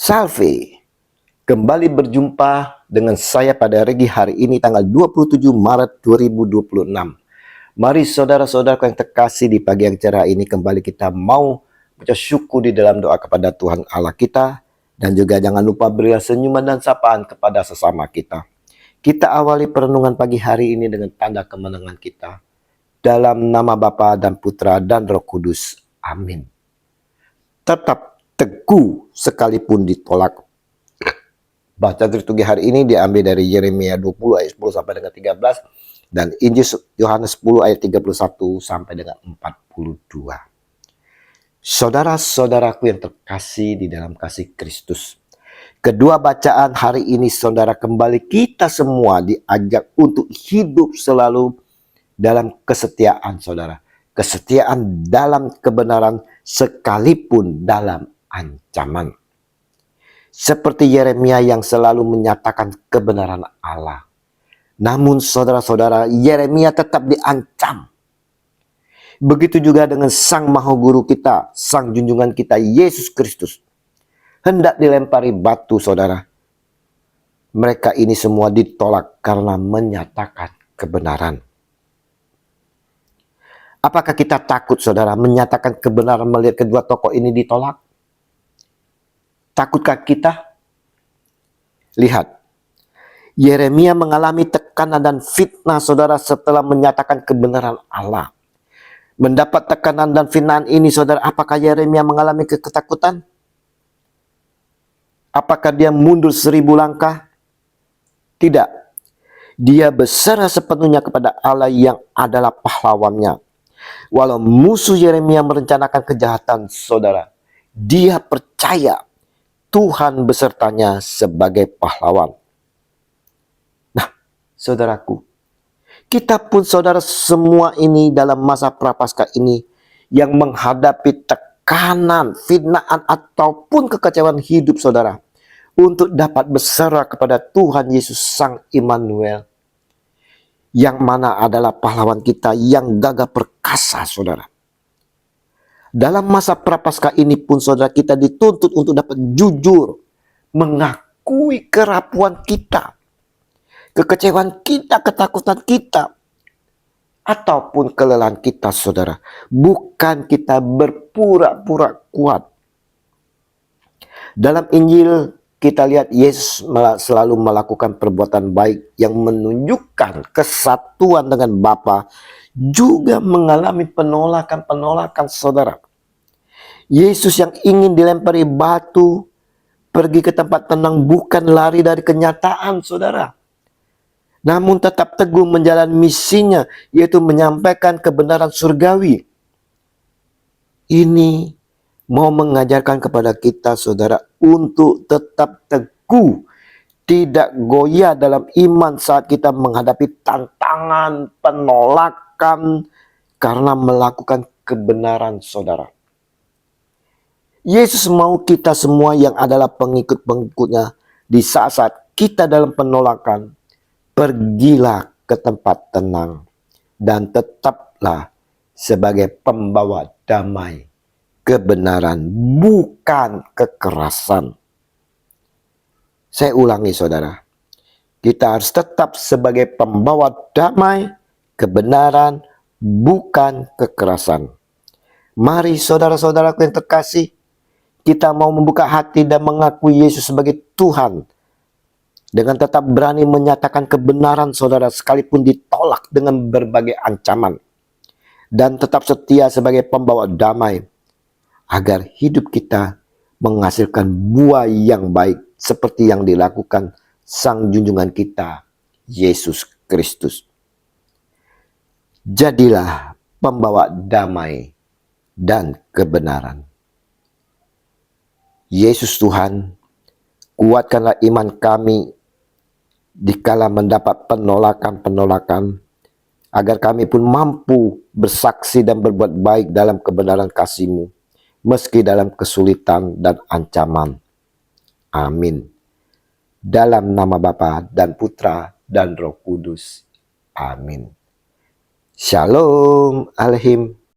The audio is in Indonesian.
Salve, kembali berjumpa dengan saya pada Regi hari ini tanggal 27 Maret 2026. Mari saudara-saudaraku yang terkasih, di pagi yang cerah ini kembali kita mau baca syukur di dalam doa kepada Tuhan Allah kita. Dan juga jangan lupa berilah senyuman dan sapaan kepada sesama kita. Kita awali perenungan pagi hari ini dengan tanda kemenangan kita. Dalam nama Bapa dan Putra dan Roh Kudus. Amin. Tetap teguh sekalipun ditolak. Bacaan liturgi hari ini diambil dari Yeremia 20 ayat 10 sampai dengan 13 dan Injil Yohanes 10 ayat 31 sampai dengan 42. Saudara-saudaraku yang terkasih di dalam kasih Kristus, kedua bacaan hari ini saudara kembali kita semua diajak untuk hidup selalu dalam kesetiaan saudara. Kesetiaan dalam kebenaran sekalipun dalam ancaman. Seperti Yeremia yang selalu menyatakan kebenaran Allah. Namun saudara-saudara, Yeremia tetap diancam. Begitu juga dengan Sang Maha Guru kita, Sang Junjungan kita, Yesus Kristus. Hendak dilempari batu saudara. Mereka ini semua ditolak karena menyatakan kebenaran. Apakah kita takut saudara menyatakan kebenaran melihat kedua tokoh ini ditolak? Takutkah kita? Lihat, Yeremia mengalami tekanan dan fitnah saudara setelah menyatakan kebenaran Allah. Mendapat tekanan dan fitnah ini saudara, apakah Yeremia mengalami ketakutan? Apakah dia mundur 1000 langkah? Tidak. Dia berserah sepenuhnya kepada Allah yang adalah pahlawannya. Walau musuh Yeremia merencanakan kejahatan saudara, dia percaya Tuhan besertanya sebagai pahlawan. Nah, saudaraku, kita pun saudara semua ini dalam masa prapaskah ini yang menghadapi tekanan, fitnaan ataupun kekecewaan hidup saudara, untuk dapat berserah kepada Tuhan Yesus Sang Immanuel, yang mana adalah pahlawan kita yang gagah perkasa saudara. Dalam masa prapaskah ini pun saudara kita dituntut untuk dapat jujur mengakui kerapuan kita, kekecewaan kita, ketakutan kita, ataupun kelelahan kita saudara. Bukan kita berpura-pura kuat. Dalam Injil kita lihat Yesus selalu melakukan perbuatan baik yang menunjukkan kesatuan dengan Bapa, juga mengalami penolakan-penolakan saudara. Yesus yang ingin dilempari batu, pergi ke tempat tenang, bukan lari dari kenyataan saudara. Namun tetap teguh menjalani misinya, yaitu menyampaikan kebenaran surgawi. Ini mau mengajarkan kepada kita saudara untuk tetap teguh, tidak goyah dalam iman saat kita menghadapi tantangan, penolakan karena melakukan kebenaran saudara. Yesus mau kita semua yang adalah pengikut-pengikutnya, di saat-saat kita dalam penolakan, pergilah ke tempat tenang dan tetaplah sebagai pembawa damai, kebenaran, bukan kekerasan. Saya ulangi saudara, kita harus tetap sebagai pembawa damai, kebenaran, bukan kekerasan. Mari saudara-saudaraku yang terkasih, kita mau membuka hati dan mengakui Yesus sebagai Tuhan, dengan tetap berani menyatakan kebenaran saudara sekalipun ditolak dengan berbagai ancaman, dan tetap setia sebagai pembawa damai, agar hidup kita menghasilkan buah yang baik seperti yang dilakukan Sang Junjungan kita, Yesus Kristus. Jadilah pembawa damai dan kebenaran. Yesus Tuhan, kuatkanlah iman kami dikala mendapat penolakan-penolakan, agar kami pun mampu bersaksi dan berbuat baik dalam kebenaran kasih-Mu, meski dalam kesulitan dan ancaman. Amin. Dalam nama Bapa dan Putra dan Roh Kudus. Amin. Shalom Alehim.